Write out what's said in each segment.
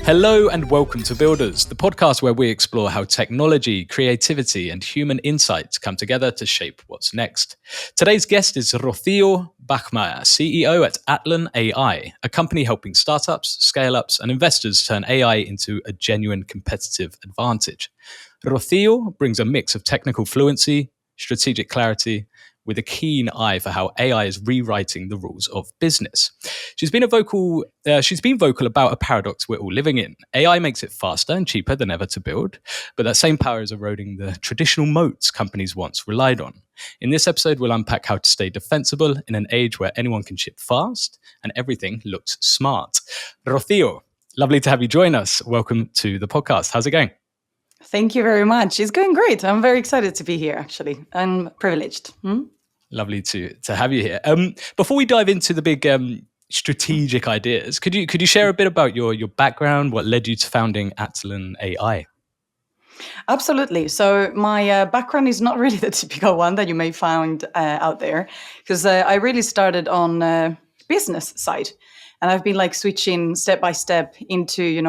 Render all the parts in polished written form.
Hello and welcome to Builders, the podcast where we explore how technology, creativity, and human insights come together to shape what's next. Today's guest is Rocío Bachmaier, CEO at Atlan AI, a company helping startups, scale-ups, and investors turn AI into a genuine competitive advantage. Rocío brings a mix of technical fluency, strategic clarity, with a keen eye for how AI is rewriting the rules of business. She's been vocal about a paradox we're all living in. AI makes it faster and cheaper than ever to build, but that same power is eroding the traditional moats companies once relied on. In this episode, we'll unpack how to stay defensible in an age where anyone can ship fast and everything looks smart. Rocío, lovely to have you join us. Welcome to the podcast. How's it going? Thank you very much. It's going great. I'm very excited to be here, actually. I'm privileged. Lovely to have you here. Before we dive into the big strategic ideas, could you share a bit about your background, what led you to founding Atlan AI? Absolutely. So my background is not really the typical one that you may find out there, because I really started on business side. And I've been switching step by step into,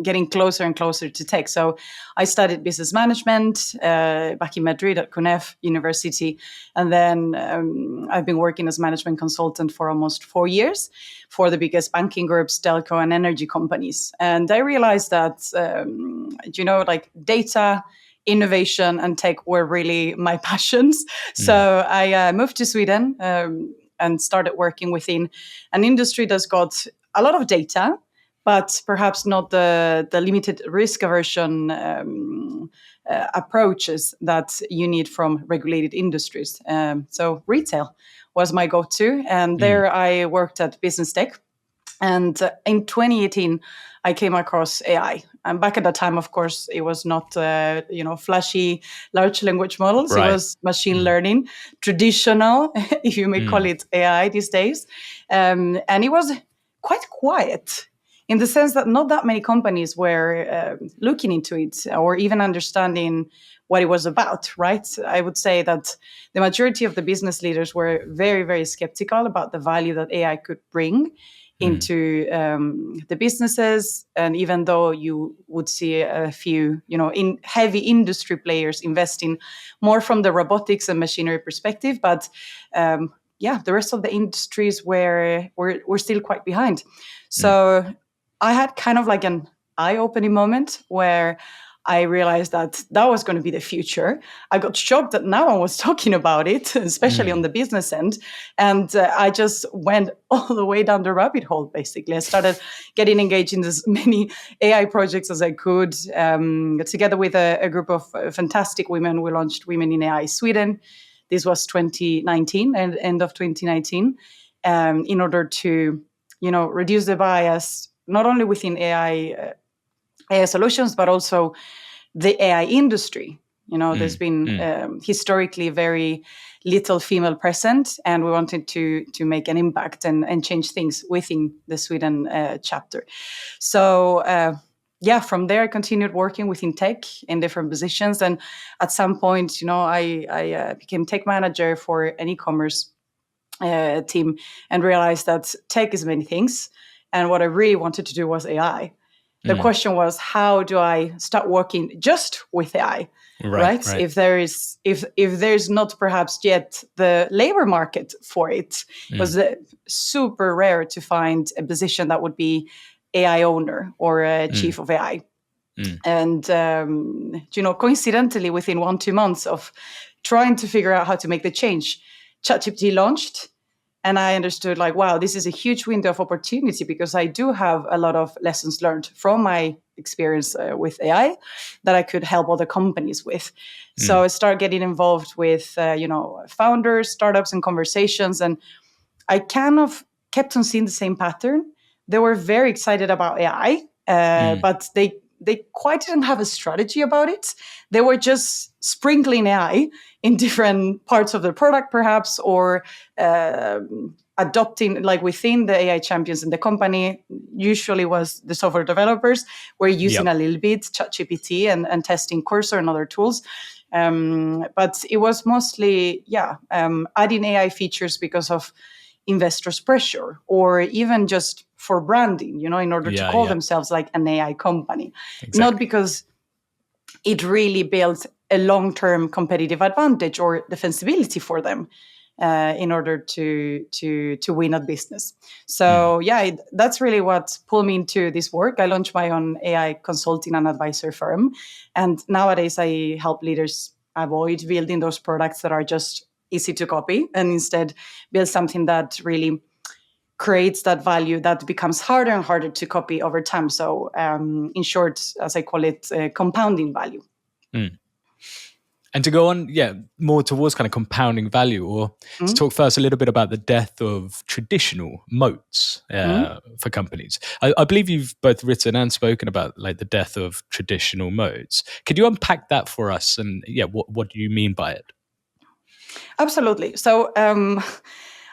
getting closer and closer to tech. So I studied business management back in Madrid at CUNEF University. And then I've been working as management consultant for almost 4 years for the biggest banking groups, telco and energy companies. And I realized that, data, innovation and tech were really my passions. So I moved to Sweden and started working within an industry that's got a lot of data, but perhaps not the limited risk aversion approaches that you need from regulated industries. So retail was my go-to. And there I worked at Business Tech. And in 2018, I came across AI. And back at that time, of course, it was not, flashy large language models. Right. It was machine learning, traditional, if you may call it AI these days. And it was quite quiet in the sense that not that many companies were looking into it or even understanding what it was about, right? I would say that the majority of the business leaders were very, very skeptical about the value that AI could bring into the businesses. And even though you would see a few, in heavy industry players investing more from the robotics and machinery perspective, but the rest of the industries were still quite behind. So I had kind of like an eye-opening moment where I realized that was going to be the future. I got shocked that no one was talking about it, especially on the business end. And I just went all the way down the rabbit hole, basically. I started getting engaged in as many AI projects as I could. Together with a group of fantastic women, we launched Women in AI Sweden. This was 2019, and end of 2019, in order to, reduce the bias, not only within AI solutions, but also the AI industry. There's been historically very little female present, and we wanted to make an impact and change things within the Sweden chapter. So from there, I continued working within tech in different positions. And at some point, I became tech manager for an e-commerce team and realized that tech is many things. And what I really wanted to do was AI. The question was, how do I start working just with AI, right? If there's not perhaps yet the labor market for it, it was super rare to find a position that would be AI owner or a chief of AI. And, coincidentally, within 1-2 months of trying to figure out how to make the change, ChatGPT launched. And I understood wow, this is a huge window of opportunity because I do have a lot of lessons learned from my experience with AI that I could help other companies with. So I started getting involved with, founders, startups and conversations. And I kind of kept on seeing the same pattern. They were very excited about AI, but they quite didn't have a strategy about it. They were just sprinkling AI in different parts of their product, perhaps, or adopting, within the AI champions in the company, usually was the software developers, were using a little bit ChatGPT and testing Cursor and other tools. But it was mostly, adding AI features because of investors' pressure, or even just for branding, in order to call themselves like an AI company. Exactly. Not because it really builds a long-term competitive advantage or defensibility for them in order to win at business. So that's really what pulled me into this work. I launched my own AI consulting and advisor firm, and nowadays I help leaders avoid building those products that are just easy to copy, and instead build something that really creates that value that becomes harder and harder to copy over time. So in short, as I call it, compounding value. And to go on, more towards kind of compounding value, or to talk first a little bit about the death of traditional moats for companies. I believe you've both written and spoken about like the death of traditional moats. Could you unpack that for us? And what do you mean by it? Absolutely. So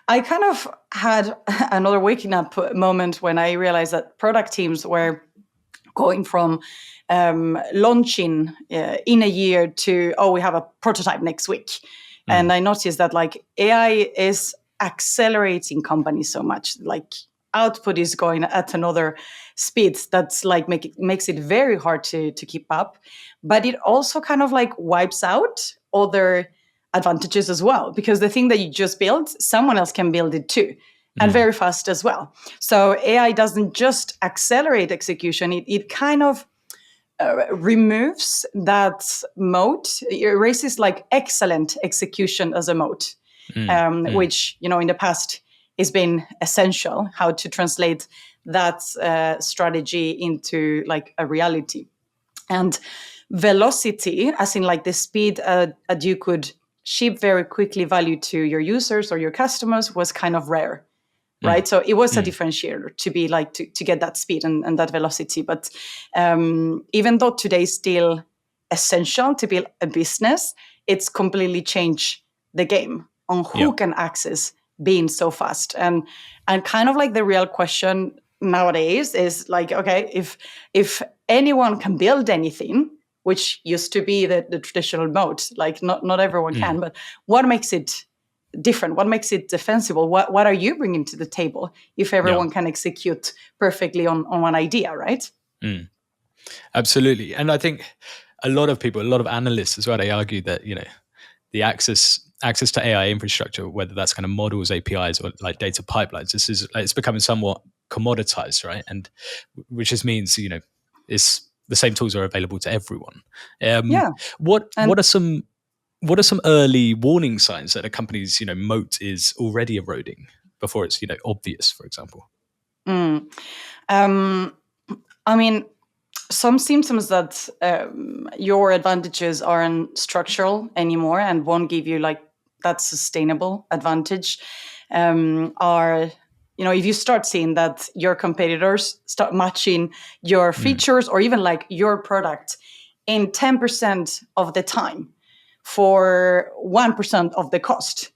I kind of had another waking up moment when I realized that product teams were going from launching in a year to, we have a prototype next week. And I noticed that like AI is accelerating companies so much, like output is going at another speed that's like makes it very hard to keep up. But it also kind of like wipes out other advantages as well, because the thing that you just built, someone else can build it too, and very fast as well. So AI doesn't just accelerate execution, it kind of removes that moat, it erases like excellent execution as a moat, which, in the past has been essential, how to translate that strategy into like a reality. And velocity, as in like the speed that you could ship very quickly value to your users or your customers, was kind of rare. Right. So it was a differentiator to be like to get that speed and that velocity. But even though today is still essential to build a business, it's completely changed the game on who can access being so fast. And kind of like the real question nowadays is like, okay, if anyone can build anything, which used to be the traditional mode, like not everyone can, but what makes it different? What makes it defensible? What are you bringing to the table if everyone can execute perfectly on one idea, right? Absolutely. And I think a lot of people, a lot of analysts as well, they argue that, the access to AI infrastructure, whether that's kind of models, APIs, or like data pipelines, it's becoming somewhat commoditized, right? And which just means, it's the same tools are available to everyone. What are some early warning signs that a company's moat is already eroding before it's obvious, for example? I mean, some symptoms that your advantages aren't structural anymore and won't give you like that sustainable advantage are, if you start seeing that your competitors start matching your features or even like your product in 10% of the time for 1% of the cost.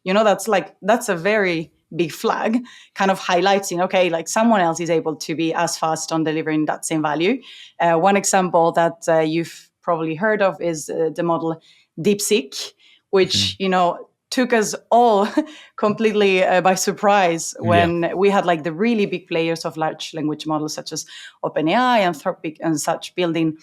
That's a very big flag, kind of highlighting, okay, like someone else is able to be as fast on delivering that same value. One example that you've probably heard of is the model DeepSeek, which, took us all completely by surprise when we had like the really big players of large language models such as OpenAI, Anthropic and such building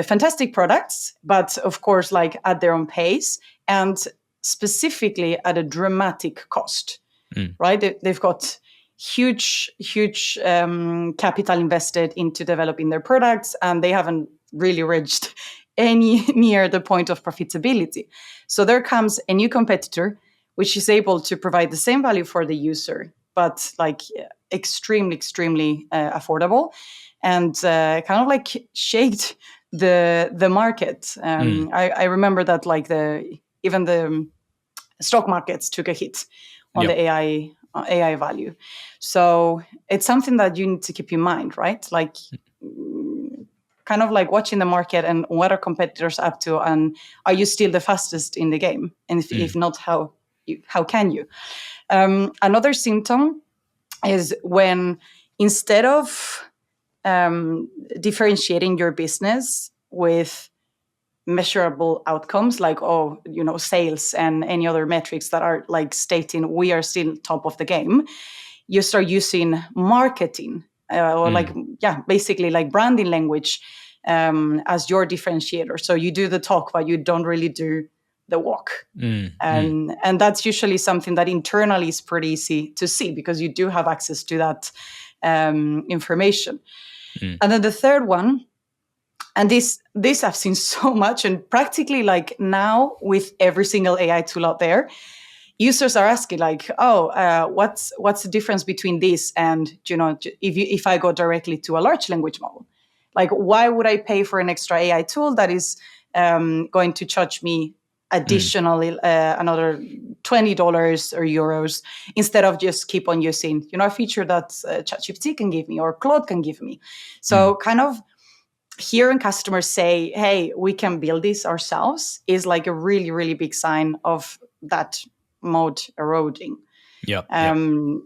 fantastic products, but of course, like at their own pace and specifically at a dramatic cost, right? They've got huge capital invested into developing their products, and they haven't really reached any near the point of profitability. So there comes a new competitor, which is able to provide the same value for the user, but like extremely affordable, and kind of like shaked the market. I remember that like even the stock markets took a hit on the AI value. So it's something that you need to keep in mind, right? Like kind of like watching the market and what are competitors up to, and are you still the fastest in the game? And if not, how can you? Another symptom is when instead of differentiating your business with measurable outcomes like, sales and any other metrics that are like stating we are still top of the game, you start using marketing basically like branding language as your differentiator. So you do the talk, but you don't really do the walk. And that's usually something that internally is pretty easy to see because you do have access to that information. And then the third one, and this I've seen so much, and practically like now with every single AI tool out there, users are asking like, what's the difference between this and, if I go directly to a large language model? Like, why would I pay for an extra AI tool that is going to charge me additionally another $20 or euros instead of just keep on using, a feature that ChatGPT can give me or Claude can give me? So kind of hearing customers say, hey, we can build this ourselves is like a really, really big sign of that mode eroding. Yeah. And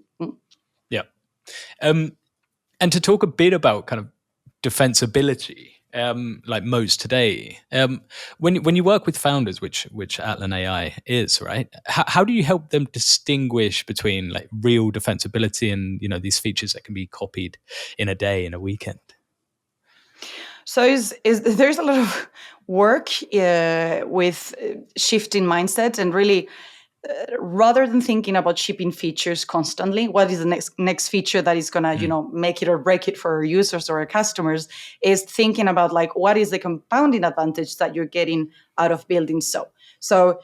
to talk a bit about kind of defensibility, like modes today, when you work with founders, which Atlan AI is, right? How do you help them distinguish between like real defensibility and these features that can be copied in a day, in a weekend? So there's a lot of work with shifting mindset and really rather than thinking about shipping features constantly, what is the next feature that is going to make it or break it for our users or our customers, is thinking about like what is the compounding advantage that you're getting out of building so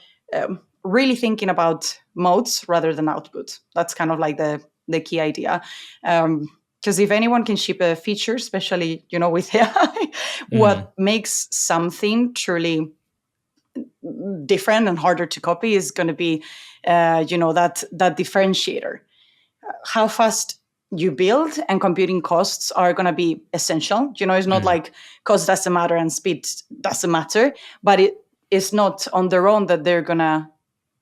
really thinking about modes rather than output. That's kind of like the key idea. Because if anyone can ship a feature, especially with AI, what makes something truly different and harder to copy is going to be, that differentiator. How fast you build and computing costs are going to be essential. It's not like cost doesn't matter and speed doesn't matter, but it is not on their own that they're going to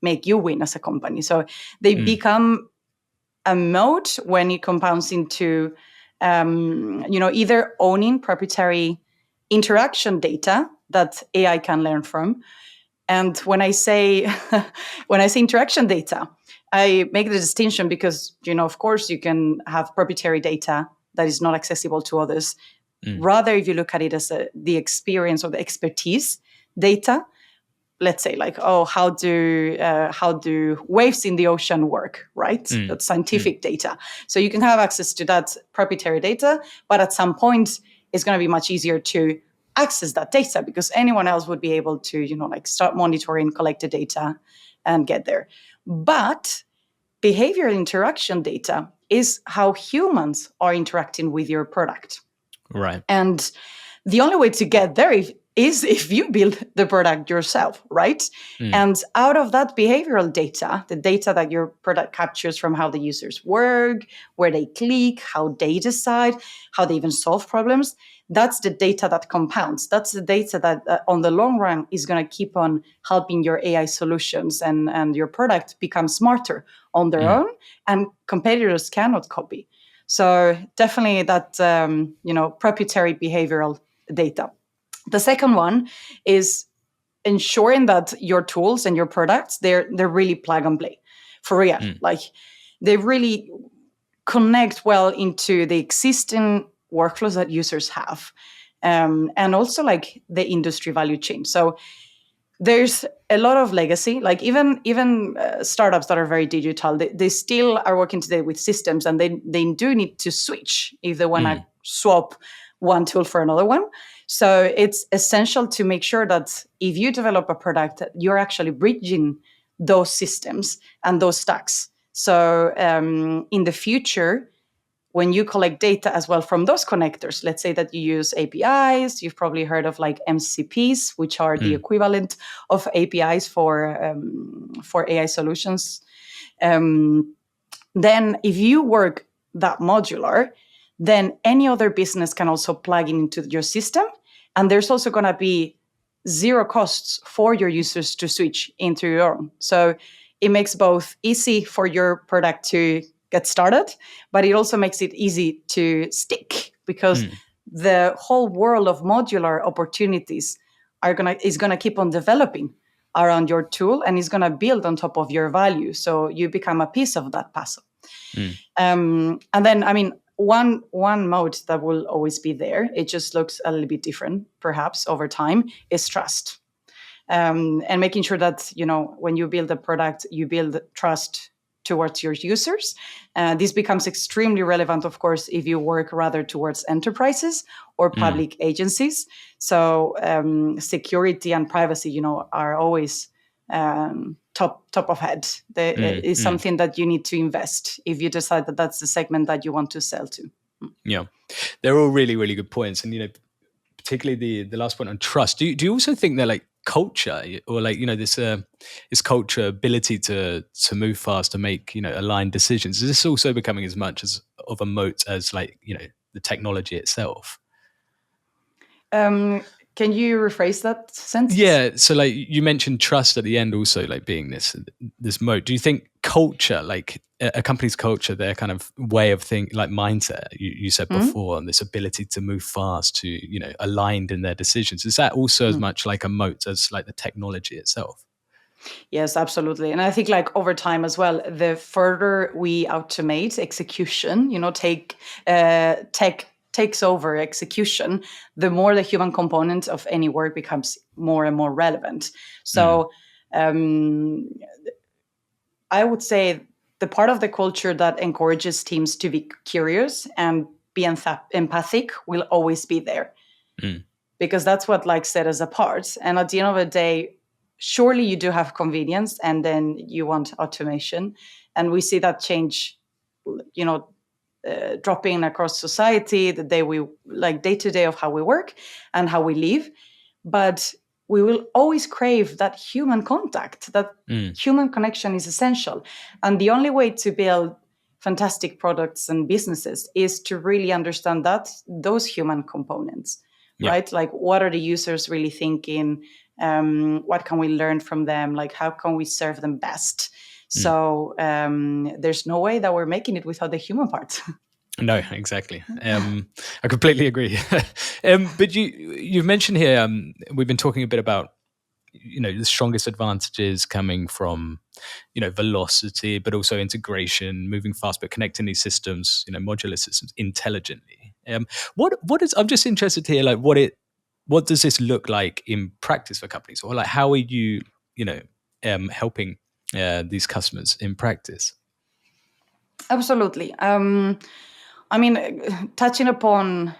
make you win as a company. So they become a mode when it compounds into, either owning proprietary interaction data that AI can learn from. And when I say interaction data, I make the distinction because, of course, you can have proprietary data that is not accessible to others. Rather, if you look at it as the experience or the expertise data, let's say like, how do waves in the ocean work, right? That's scientific data. So you can have access to that proprietary data, but at some point, it's going to be much easier to access that data because anyone else would be able to, start monitoring, collect the data and get there. But behavioral interaction data is how humans are interacting with your product. Right. And the only way to get there is if you build the product yourself, right? And out of that behavioral data, the data that your product captures from how the users work, where they click, how they decide, how they even solve problems, that's the data that compounds. That's the data that on the long run is going to keep on helping your AI solutions and your product become smarter on their own, and competitors cannot copy. So definitely that, proprietary behavioral data. The second one is ensuring that your tools and your products, they're really plug and play for real. Like they really connect well into the existing workflows that users have, and also like the industry value chain. So there's a lot of legacy, like even startups that are very digital, they still are working today with systems, and they do need to switch if they want to swap one tool for another one. So it's essential to make sure that if you develop a product, you're actually bridging those systems and those stacks. So in the future, when you collect data as well from those connectors, let's say that you use APIs, you've probably heard of like MCPs, which are the equivalent of APIs for AI solutions. Then if you work that modular, then any other business can also plug into your system. And there's also going to be zero costs for your users to switch into your own. So it makes both easy for your product to get started, but it also makes it easy to stick because the whole world of modular opportunities is gonna keep on developing around your tool and is gonna build on top of your value. So you become a piece of that puzzle. And then, I mean, one mode that will always be there, it just looks a little bit different, perhaps over time, is trust. And making sure that, you know, when you build a product, you build trust towards your users. This becomes extremely relevant, of course, if you work rather towards enterprises or public agencies. So security and privacy, you know, are always top of head. Is something that you need to invest if you decide that that's the segment that you want to sell to. Yeah, they're all really, really good points. And, you know, particularly the last point on trust. Do you also think they're like culture, or like, you know, this culture ability to move fast, to make, you know, aligned decisions? Is this also becoming as much as of a moat as, like, you know, the technology itself? Can you rephrase that sentence? Yeah, so like you mentioned trust at the end, also like being this moat. Do you think culture, like a company's culture, their kind of way of thinking, like mindset, you said before, and this ability to move fast, to, you know, aligned in their decisions, is that also as much like a moat as like the technology itself? Yes, absolutely. And I think like over time as well, the further we automate execution, you know, tech takes over execution, the more the human component of any work becomes more and more relevant. So I would say the part of the culture that encourages teams to be curious and be empathic will always be there. Because that's what like set us apart. And at the end of the day, surely you do have convenience and then you want automation. And we see that change, you know, dropping across society, the day we like day to day of how we work and how we live. But we will always crave that human contact, that human connection is essential. And the only way to build fantastic products and businesses is to really understand that those human components, right? Like, what are the users really thinking? What can we learn from them? Like, how can we serve them best? So there's no way that we're making it without the human part. No, exactly. I completely agree. But you've mentioned here, we've been talking a bit about, you know, the strongest advantages coming from, you know, velocity, but also integration, moving fast, but connecting these systems, you know, modular systems intelligently. What is, I'm just interested to hear, like, what does this look like in practice for companies, or like how are you, you know, helping these customers in practice? Absolutely. I mean, touching upon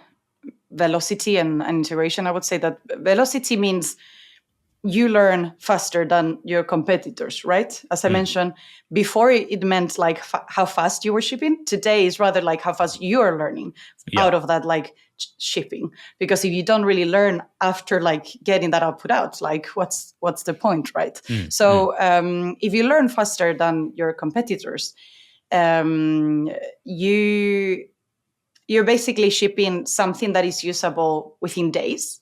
velocity and integration, I would say that velocity means you learn faster than your competitors, right? As I mentioned before, it meant like how fast you were shipping. Today is rather like how fast you are learning out of that like shipping. Because if you don't really learn after like getting that output out, like what's the point, right? So if you learn faster than your competitors, you're basically shipping something that is usable within days,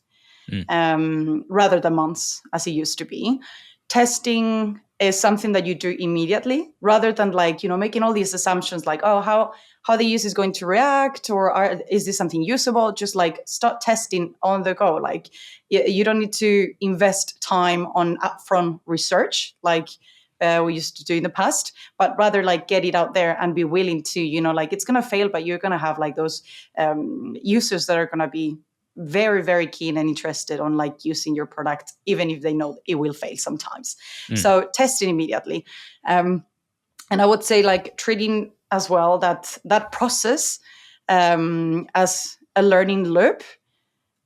rather than months as it used to be. Testing is something that you do immediately, rather than like, you know, making all these assumptions like, oh, how the user is going to react, or is this something usable? Just like start testing on the go. Like you don't need to invest time on upfront research like we used to do in the past, but rather like get it out there and be willing to, you know, like it's going to fail, but you're going to have like those users that are going to be very, very keen and interested on like using your product, even if they know it will fail sometimes. So testing immediately. And I would say like treating as well that process as a learning loop.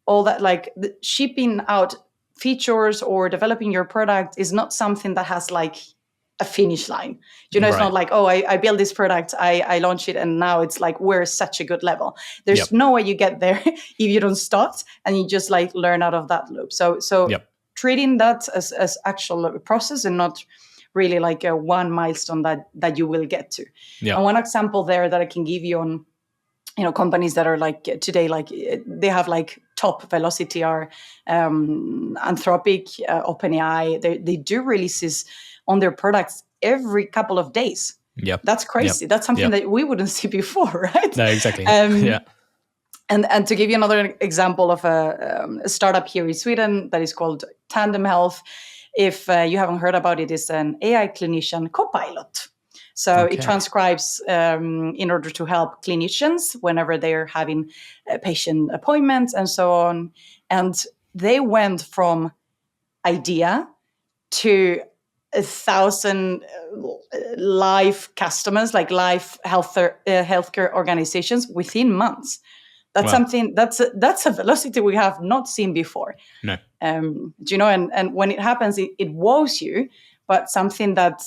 All that like shipping out features or developing your product is not something that has like a finish line. You know, it's not like, oh, I built this product, I launched it, and now it's like we're such a good level. There's no way you get there if you don't start and you just like learn out of that loop. So treating that as actual process and not really like a one milestone that you will get to. And one example there that I can give you on, you know, companies that are like today, like they have like top velocity are Anthropic, OpenAI. They do releases on their products every couple of days. That's crazy. That's something that we wouldn't see before, right? No, exactly. And to give you another example of a startup here in Sweden that is called Tandem Health, if you haven't heard about it, is an AI clinician copilot. So it transcribes in order to help clinicians whenever they're having patient appointments and so on. And they went from idea to 1,000 live customers, like live healthcare organizations within months. That's something that's a velocity we have not seen before. No. And when it happens, it wows you, but something that,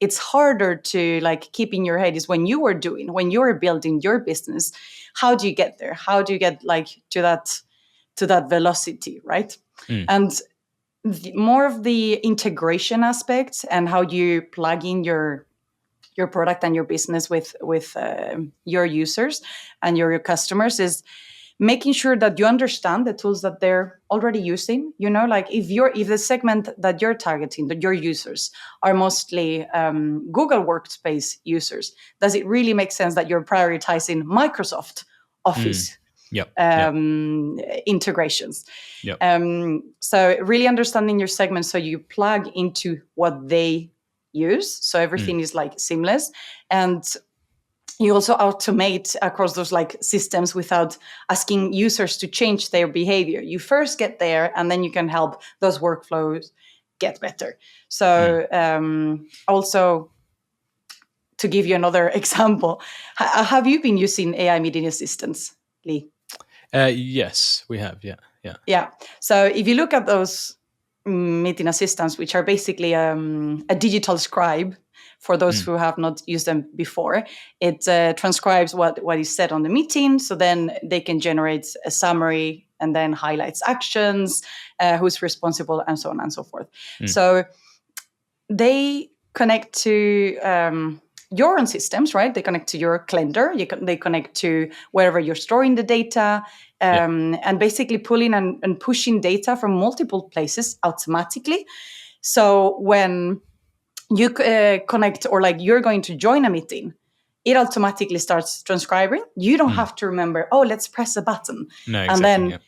it's harder to like keep in your head is when you were building your business, how do you get there? How do you get like to that velocity, right? And more of the integration aspects and how you plug in your product and your business with your users and your customers is making sure that you understand the tools that they're already using. Like if the segment that you're targeting, that your users are mostly Google Workspace users, does it really make sense that you're prioritizing Microsoft Office integrations? So really understanding your segment so you plug into what they use, so everything is like seamless, and you also automate across those like systems without asking users to change their behavior. You first get there and then you can help those workflows get better. So also, to give you another example, have you been using AI meeting assistants, Lee? Yes, we have. Yeah. So if you look at those meeting assistants, which are basically a digital scribe for those who have not used them before, it transcribes what is said on the meeting. So then they can generate a summary and then highlights actions, who's responsible, and so on and so forth. So they connect to your own systems, right? They connect to your calendar. They connect to wherever you're storing the data, and basically pulling and pushing data from multiple places automatically. So when you connect, or like you're going to join a meeting, it automatically starts transcribing. You don't have to remember, let's press a button. No, exactly, and then,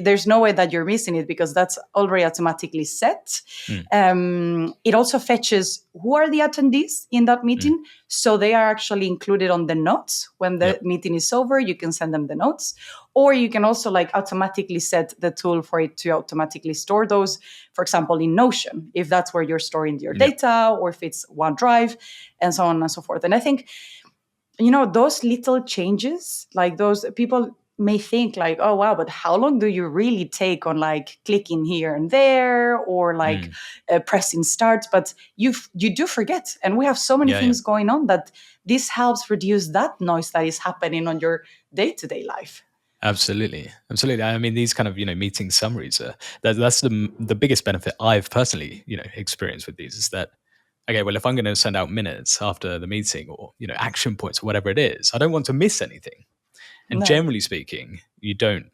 there's no way that you're missing it because that's already automatically set. It also fetches who are the attendees in that meeting. So they are actually included on the notes. When the meeting is over, you can send them the notes. Or you can also like automatically set the tool for it to automatically store those, for example, in Notion, if that's where you're storing your data, or if it's OneDrive, and so on and so forth. And I think, those little changes, like those people may think like, oh, wow, but how long do you really take on like clicking here and there, or like pressing start? But you do forget. And we have so many things going on that this helps reduce that noise that is happening on your day-to-day life. Absolutely. I mean, these kind of meeting summaries that's the biggest benefit I've personally experienced with these is that, okay, well, if I'm going to send out minutes after the meeting, or action points or whatever it is, I don't want to miss anything. And generally speaking, you don't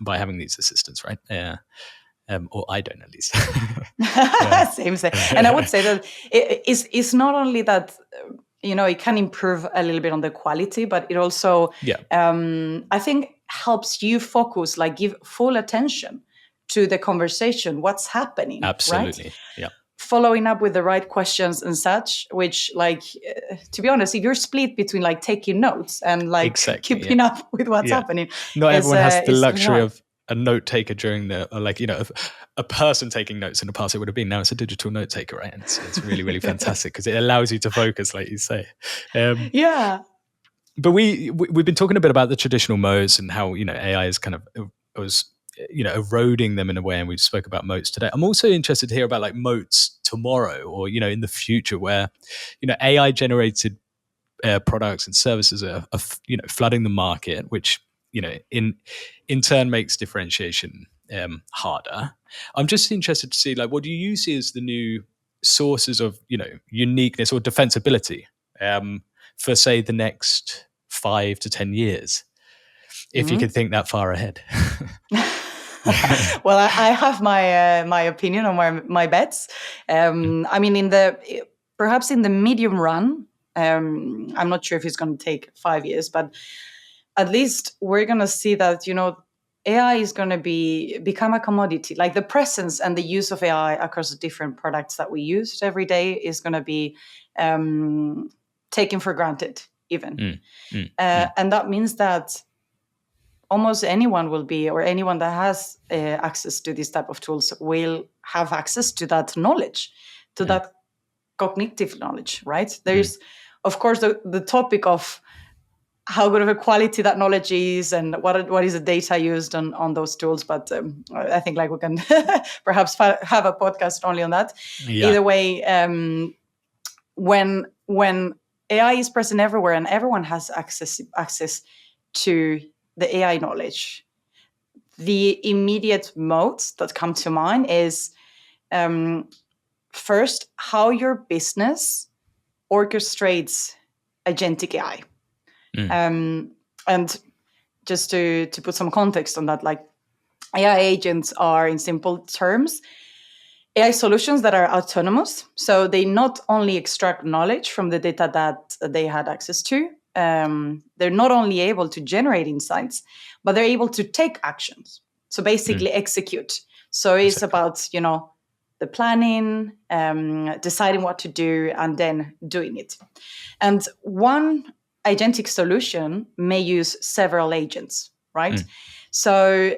by having these assistants, right? Or I don't, at least. Same. And I would say that it's not only that it can improve a little bit on the quality, but it also I think helps you focus, like give full attention to the conversation, what's happening. Absolutely. Right? Yeah. Following up with the right questions and such, which like, to be honest, if you're split between like taking notes and like keeping up with what's happening. Not everyone has the luxury of a note taker during a person taking notes. In the past it would have been. Now it's a digital note taker, right? And it's really, really fantastic because it allows you to focus, like you say. But we've been talking a bit about the traditional modes and how AI is kind of eroding them in a way, and we spoke about moats today. I'm also interested to hear about like moats tomorrow, or in the future, where AI generated products and services are flooding the market, which in turn makes differentiation harder. I'm just interested to see, like, what do you see as the new sources of uniqueness or defensibility for, say, the next 5 to 10 years, if you could think that far ahead. Well, I have my opinion on my bets. I mean, perhaps in the medium run, I'm not sure if it's going to take 5 years, but at least we're going to see that, AI is going to become a commodity. Like the presence and the use of AI across the different products that we use every day is going to be taken for granted, even. And that means that almost anyone will be, or anyone that has access to this type of tools will have access to that knowledge, to that cognitive knowledge, right? There's, of course, the topic of how good of a quality that knowledge is and what is the data used on those tools. But I think like we can perhaps have a podcast only on that. Yeah. Either way, when AI is present everywhere and everyone has access to the AI knowledge, the immediate modes that come to mind is first, how your business orchestrates agentic AI. And just to put some context on that, like AI agents are, in simple terms, AI solutions that are autonomous. So they not only extract knowledge from the data that they had access to, they're not only able to generate insights, but they're able to take actions. So basically execute. So it's about, the planning, deciding what to do, and then doing it. And one agentic solution may use several agents, right? So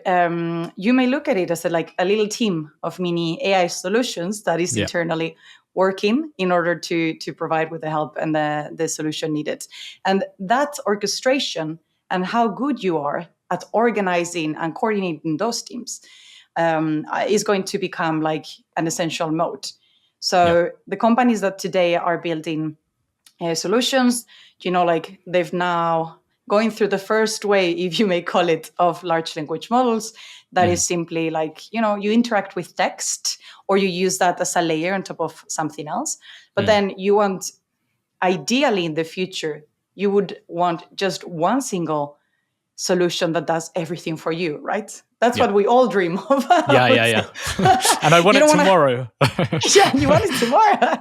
you may look at it as a little team of mini AI solutions that is internally working in order to provide with the help and the solution needed. And that orchestration and how good you are at organizing and coordinating those teams is going to become like an essential mode. So the companies that today are building solutions, they've now going through the first way, if you may call it, of large language models. That is simply you interact with text or you use that as a layer on top of something else. But then you want, ideally in the future, you would want just one single solution that does everything for you, right? That's what we all dream of. Yeah. And I want it tomorrow. Yeah, you want it tomorrow.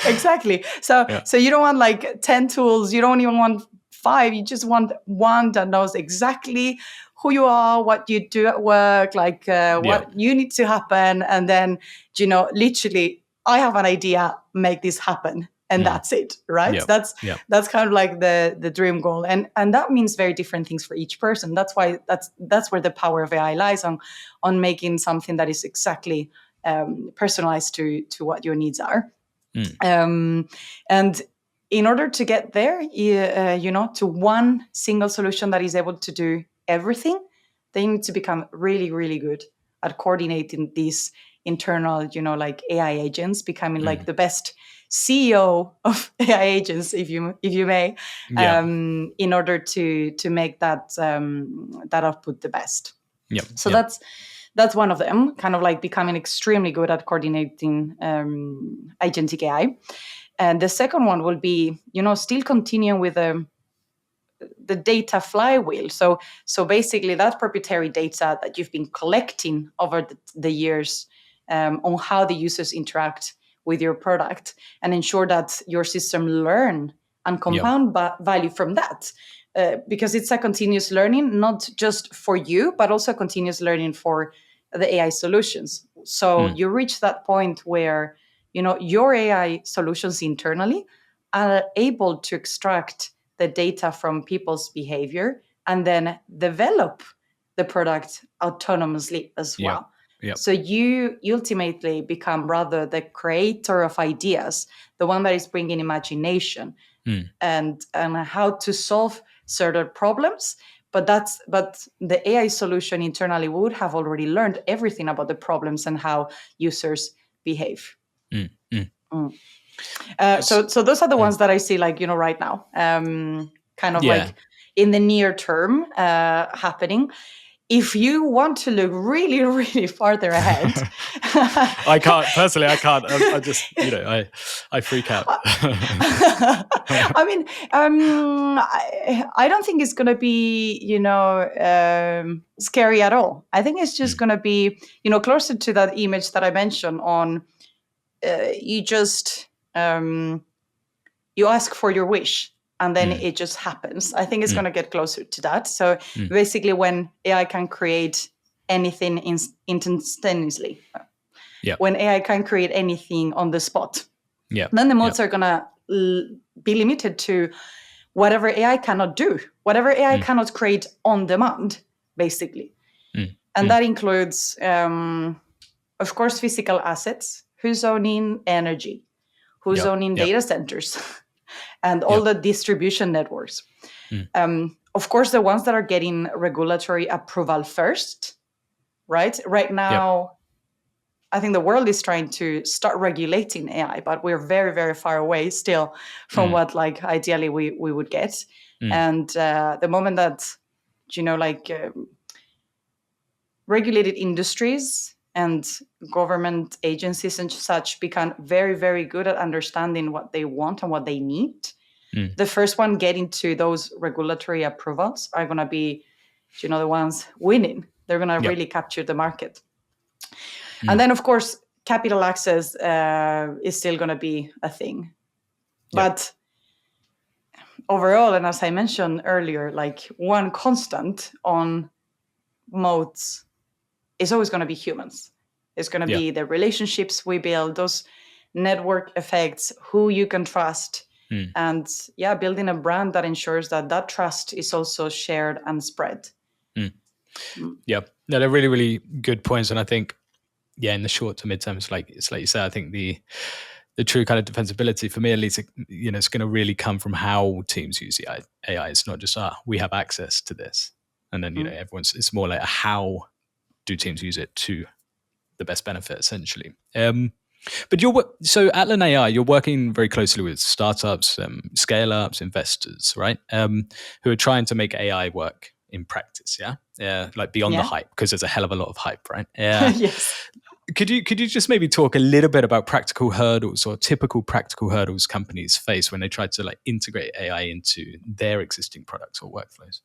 Exactly. So you don't want 10 tools. You don't even want 5. You just want one that knows exactly who you are, what you do at work, what you need to happen. And then, literally, I have an idea, make this happen. And that's it, right? That's kind of like the dream goal, and that means very different things for each person. That's why that's where the power of AI lies on making something that is exactly personalized to what your needs are. And in order to get there, to one single solution that is able to do everything, they need to become really, really good at coordinating these internal, AI agents, becoming the best CEO of AI agents, if you may, in order to make that output the best. So that's one of them, kind of becoming extremely good at coordinating agentic AI. And the second one will be, still continuing with the data flywheel. So basically that proprietary data that you've been collecting over the years on how the users interact with your product, and ensure that your system learn and compound value from that. Because it's a continuous learning, not just for you, but also continuous learning for the AI solutions. So you reach that point where, your AI solutions internally are able to extract the data from people's behavior and then develop the product autonomously as well. So you ultimately become rather the creator of ideas, the one that is bringing imagination and how to solve certain problems. But the AI solution internally would have already learned everything about the problems and how users behave. So those are the ones that I see right now, kind of in the near term happening. If you want to look really, really farther ahead, I can't I just I freak out. I mean, I don't think it's going to be scary at all. I think it's just going to be closer to that image that I mentioned on you just you ask for your wish, and then it just happens. I think it's going to get closer to that. So basically, when AI can create anything instantaneously, when AI can create anything on the spot, then the moats are going to be limited to whatever AI cannot do, whatever AI cannot create on demand, basically. And that includes, of course, physical assets, who's owning energy, who's owning data centers, and all the distribution networks. Of course, the ones that are getting regulatory approval first, right? Right now, I think the world is trying to start regulating AI, but we're very, very far away still from what, like, ideally we would get. And the moment that, regulated industries and government agencies and such become very, very good at understanding what they want and what they need, the first one getting to those regulatory approvals are going to be, the ones winning. They're going to really capture the market. And then, of course, capital access is still going to be a thing. But overall, and as I mentioned earlier, like, one constant on moats is always going to be humans. It's going to be the relationships we build, those network effects, who you can trust, and building a brand that ensures that that trust is also shared and spread. Yeah, no, they're really, really good points. And I think, in the short to midterm, it's like you said, I think the true kind of defensibility for me, at least, it's going to really come from how teams use AI. It's not just, we have access to this. And then, it's more like how do teams use it to the best benefit, essentially. But so Atlan AI, you're working very closely with startups, scale-ups, investors, right? Who are trying to make AI work in practice, like beyond the hype, because there's a hell of a lot of hype, right? Yes. Could you just maybe talk a little bit about practical hurdles or typical practical hurdles companies face when they try to like integrate AI into their existing products or workflows?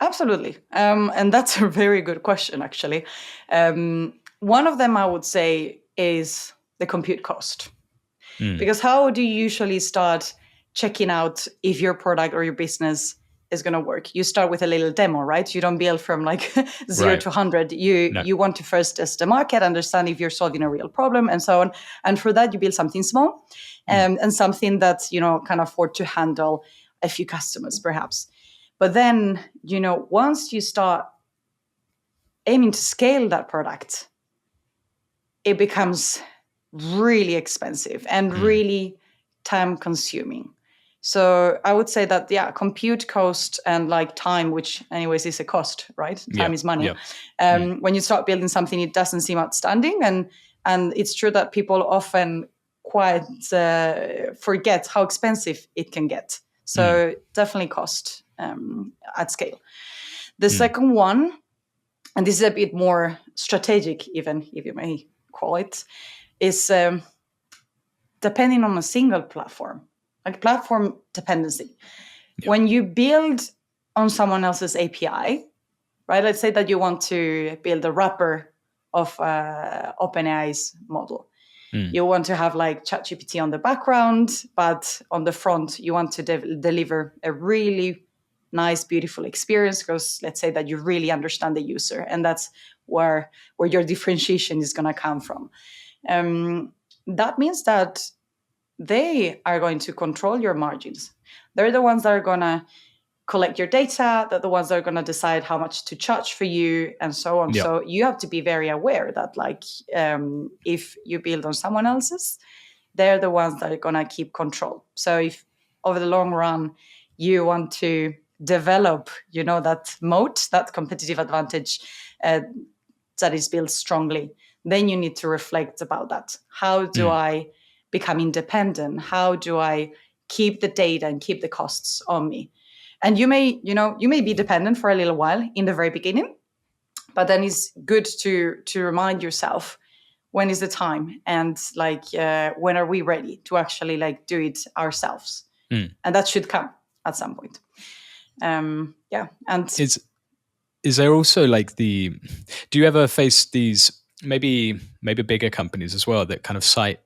Absolutely. And that's a very good question, actually. One of them, I would say, is the compute cost. Because how do you usually start checking out if your product or your business is going to work? You start with a little demo, right? You don't build from like 0 to 100. You want to first test the market, understand if you're solving a real problem, and so on. And for that, you build something small and something that, can afford to handle a few customers, perhaps. But then, once you start aiming to scale that product, it becomes really expensive and really time consuming. So I would say that, compute cost and like time, which anyways is a cost, right? Time is money. When you start building something, it doesn't seem outstanding. And it's true that people often quite forget how expensive it can get. So definitely cost at scale. The second one, and this is a bit more strategic, even if you may call it, is depending on a single platform, like platform dependency. When you build on someone else's API, right? Let's say that you want to build a wrapper of OpenAI's model. You want to have like ChatGPT on the background, but on the front, you want to deliver a really nice, beautiful experience, because let's say that you really understand the user, and that's where your differentiation is going to come from. That means that they are going to control your margins. They're the ones that are going to collect your data, they're the ones that are going to decide how much to charge for you, and so on. So you have to be very aware that, like, if you build on someone else's, they're the ones that are going to keep control. So if over the long run you want to develop, that moat, that competitive advantage that is built strongly, then you need to reflect about that. How do I become independent? How do I keep the data and keep the costs on me? And you may be dependent for a little while in the very beginning, but then it's good to remind yourself, when is the time, and like when are we ready to actually like do it ourselves? And that should come at some point. And is there also like do you ever face these maybe bigger companies as well that kind of cite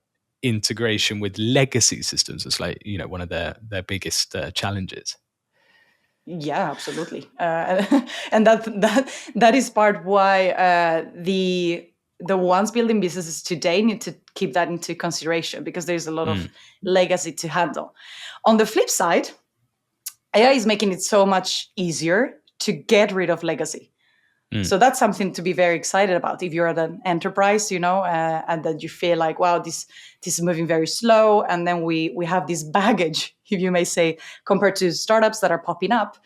integration with legacy systems is like, one of their biggest challenges. Yeah, absolutely, and that is part why the ones building businesses today need to keep that into consideration, because there's a lot of legacy to handle. On the flip side, AI is making it so much easier to get rid of legacy. So that's something to be very excited about if you're at an enterprise, and that you feel like, wow, this is moving very slow. And then we have this baggage, if you may say, compared to startups that are popping up.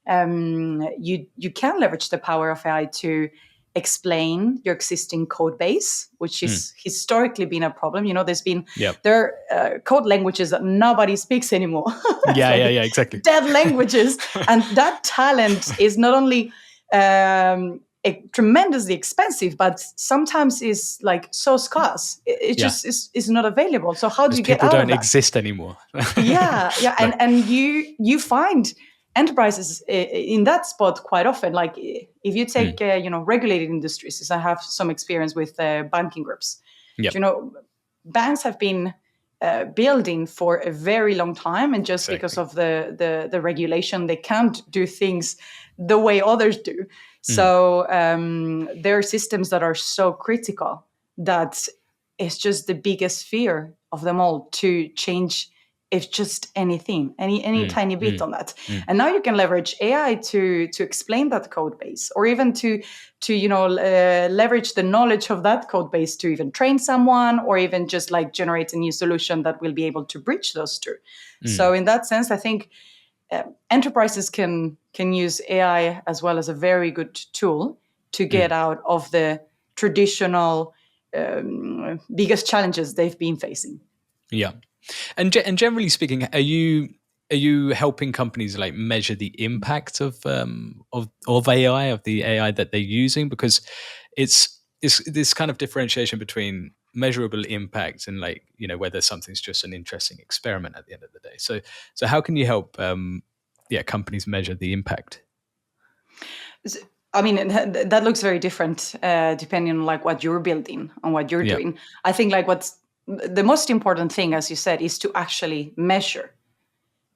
You can leverage the power of AI to explain your existing code base, which is historically been a problem. There are code languages that nobody speaks anymore. Yeah, exactly. Dead languages. And that talent is not only tremendously expensive, but sometimes is like so scarce. It just is not available. So how do you get out of that? People don't exist anymore. Yeah. And you find enterprises in that spot quite often. Like if you take regulated industries, as I have some experience with banking groups. Yep. Banks have been building for a very long time, and just because of the regulation, they can't do things the way others do. So there are systems that are so critical that it's just the biggest fear of them all to change, if just anything, any tiny bit on that. And now you can leverage AI to explain that code base, or even to leverage the knowledge of that code base to even train someone, or even just like generate a new solution that will be able to bridge those two. So in that sense, I think enterprises can use AI as well as a very good tool to get out of the traditional biggest challenges they've been facing. Yeah. And generally speaking, are you helping companies like measure the impact of AI, of the AI that they're using? Because it's this kind of differentiation between measurable impact and whether something's just an interesting experiment at the end of the day. So how can you help companies measure the impact? I mean, that looks very different depending on like what you're building and what you're doing. I think like what's the most important thing, as you said, is to actually measure.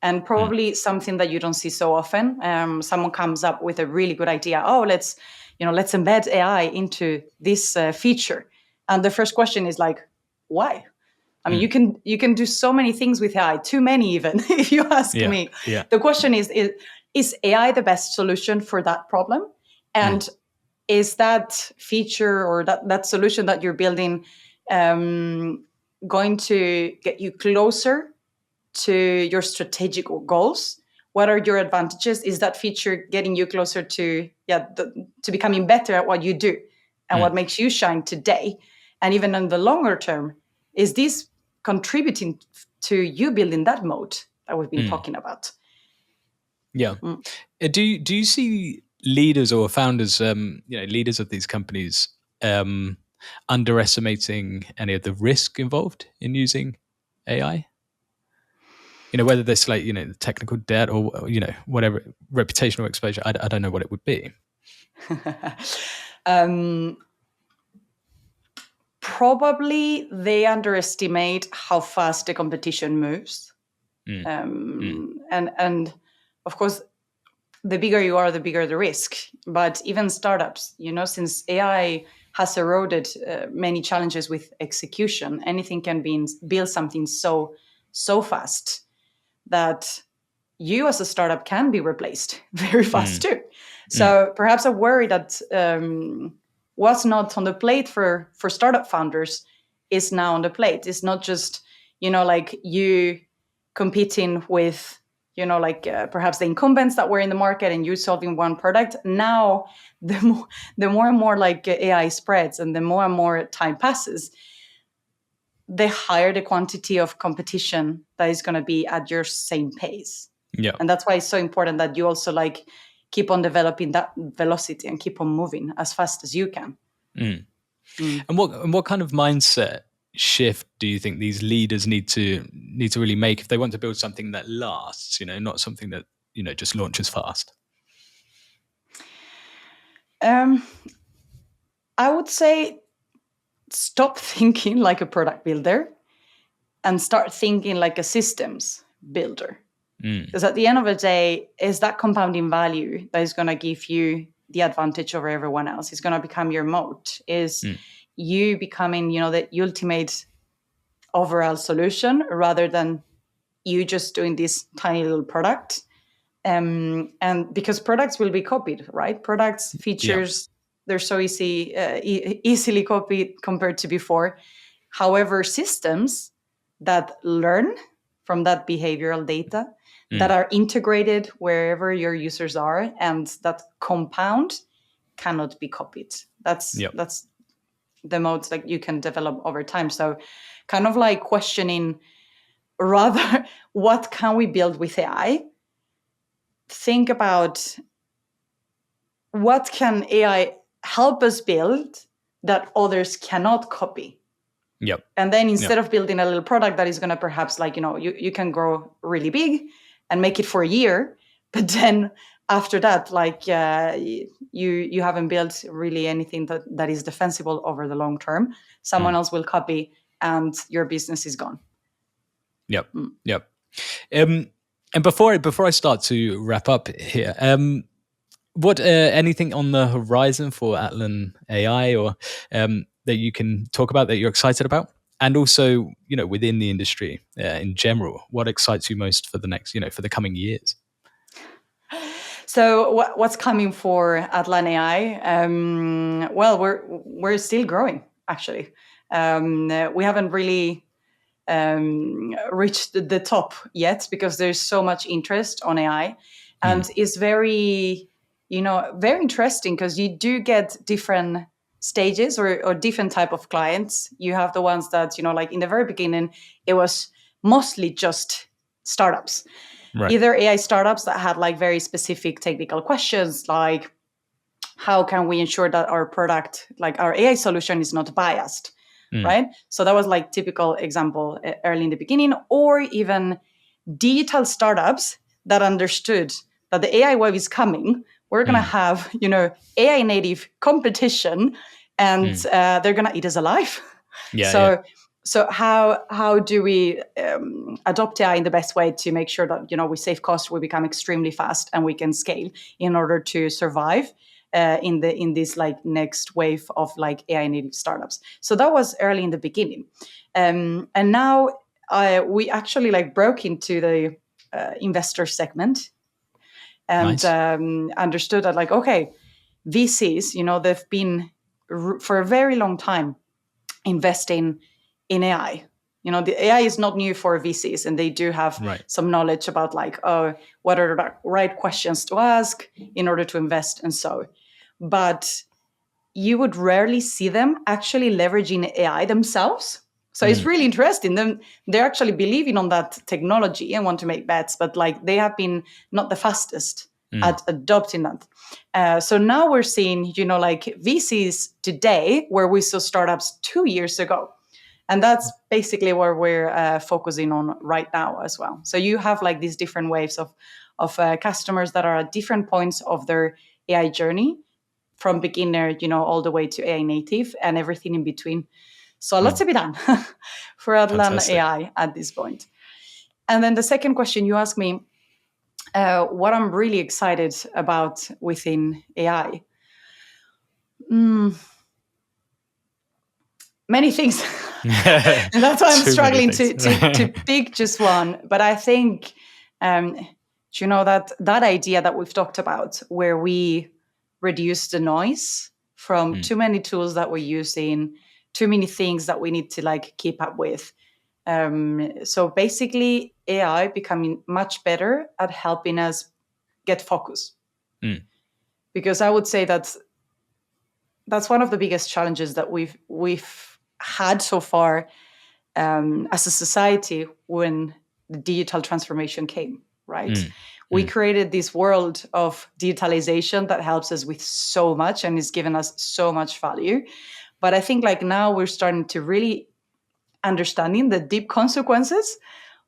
And probably something that you don't see so often. Someone comes up with a really good idea. Oh, let's embed AI into this feature. And the first question is like, why? I mean, you can do so many things with AI, too many even, if you ask me. Yeah. The question is AI the best solution for that problem? And is that feature or that solution that you're building going to get you closer to your strategic goals? What are your advantages? Is that feature getting you closer to to becoming better at what you do and what makes you shine today? And even in the longer term, is this contributing to you building that moat that we've been talking about? Yeah. Do you see leaders or founders, leaders of these companies, underestimating any of the risk involved in using AI? Whether this like technical debt or whatever, reputational exposure. I don't know what it would be. Probably they underestimate how fast the competition moves. And of course, the bigger you are, the bigger the risk. But even startups, since AI has eroded many challenges with execution, anything can build something so fast that you as a startup can be replaced very fast too. So perhaps a worry that was not on the plate for startup founders is now on the plate. It's not just, like you competing with, perhaps the incumbents that were in the market and you solving one product. Now, the more and more like AI spreads and the more and more time passes, the higher the quantity of competition that is going to be at your same pace. Yeah. And that's why it's so important that you also like keep on developing that velocity and keep on moving as fast as you can. And what kind of mindset shift do you think these leaders need to really make if they want to build something that lasts, not something that, just launches fast? I would say stop thinking like a product builder and start thinking like a systems builder. Because at the end of the day, is that compounding value that is going to give you the advantage over everyone else. It's going to become your moat. Is you becoming, the ultimate overall solution rather than you just doing this tiny little product. And because products will be copied, right? Products, features, they're so easily copied compared to before. However, systems that learn from that behavioral data, that are integrated wherever your users are, and that compound cannot be copied. That's the modes that you can develop over time. So kind of like questioning rather what can we build with AI? Think about what can AI help us build that others cannot copy. Yep. And then instead of building a little product that is going to perhaps you can grow really big and make it for a year, but then after that, you haven't built really anything that is defensible over the long term. Someone else will copy and your business is gone. Yep. Yep. And before I start to wrap up here, what anything on the horizon for Atlan AI or that you can talk about that you're excited about? And also, within the industry in general, what excites you most for the next, for the coming years? So what's coming for Atlan AI? Well, we're still growing, actually. We haven't really reached the top yet because there's so much interest on AI. And it's very, very interesting because you do get different stages or different type of clients. You have the ones that, like in the very beginning, it was mostly just startups. Right. Either AI startups that had like very specific technical questions, like how can we ensure that our product, like our AI solution, is not biased, right? So that was like typical example early in the beginning, or even digital startups that understood that the AI wave is coming. We're going to have, AI native competition, and they're going to eat us alive. So how do we adopt AI in the best way to make sure that we save costs, we become extremely fast, and we can scale in order to survive in this like next wave of like AI native startups. So that was early in the beginning, and now we actually like broke into the investor segment and understood that like, okay, VCs, they've been for a very long time investing in AI. The AI is not new for VCs, and they do have some knowledge about like, what are the right questions to ask in order to invest and so. But you would rarely see them actually leveraging AI themselves. So it's really interesting. They're actually believing on that technology and want to make bets, but like they have been not the fastest at adopting that. So now we're seeing, like VCs today where we saw startups 2 years ago. And that's basically where we're focusing on right now as well. So you have like these different waves of customers that are at different points of their AI journey, from beginner, all the way to AI native and everything in between. So lots to be done for Atlan AI at this point. And then the second question you asked me, what I'm really excited about within AI. Many things. And that's why I'm struggling to pick just one. But I think, that idea that we've talked about, where we reduce the noise from too many tools that we're using, too many things that we need to like keep up with. So basically AI becoming much better at helping us get focus. Because I would say that's one of the biggest challenges that we've had so far as a society when the digital transformation came, right? We created this world of digitalization that helps us with so much and is giving us so much value. But I think like now we're starting to really understanding the deep consequences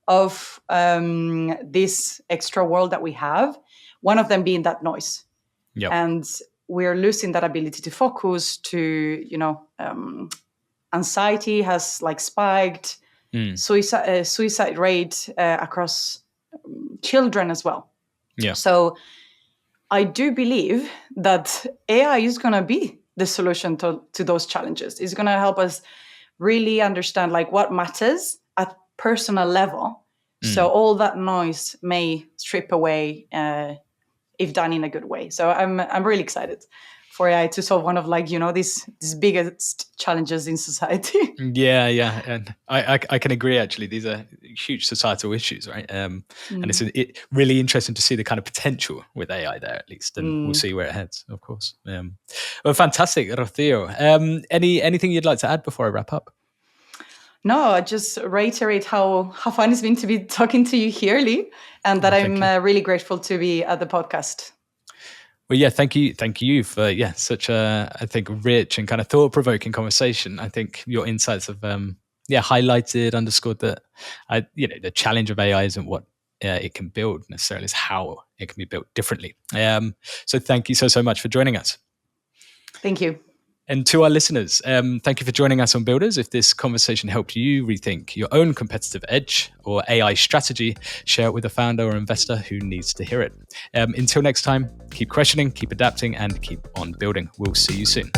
of this extra world that we have. One of them being that noise. And we're losing that ability to focus, to, anxiety has like spiked. suicide rate across children as well. Yeah. So I do believe that AI is going to be the solution to those challenges. It's going to help us really understand like what matters at personal level. So all that noise may strip away if done in a good way. So I'm really excited for AI to solve one of these biggest challenges in society. Yeah, and I can agree. Actually, these are huge societal issues, right? And it's really interesting to see the kind of potential with AI there, at least, and we'll see where it heads, of course. Well, fantastic, Rocio. Anything you'd like to add before I wrap up? No, I just reiterate how fun it's been to be talking to you here, Lee, and that I'm really grateful to be at the podcast. Well, yeah, thank you for such a, I think, rich and kind of thought-provoking conversation. I think your insights have highlighted, underscored that the challenge of AI isn't what it can build necessarily, is how it can be built differently. So thank you so much for joining us. Thank you. And to our listeners, thank you for joining us on Builders. If this conversation helped you rethink your own competitive edge or AI strategy, share it with a founder or investor who needs to hear it. Until next time, keep questioning, keep adapting, and keep on building. We'll see you soon.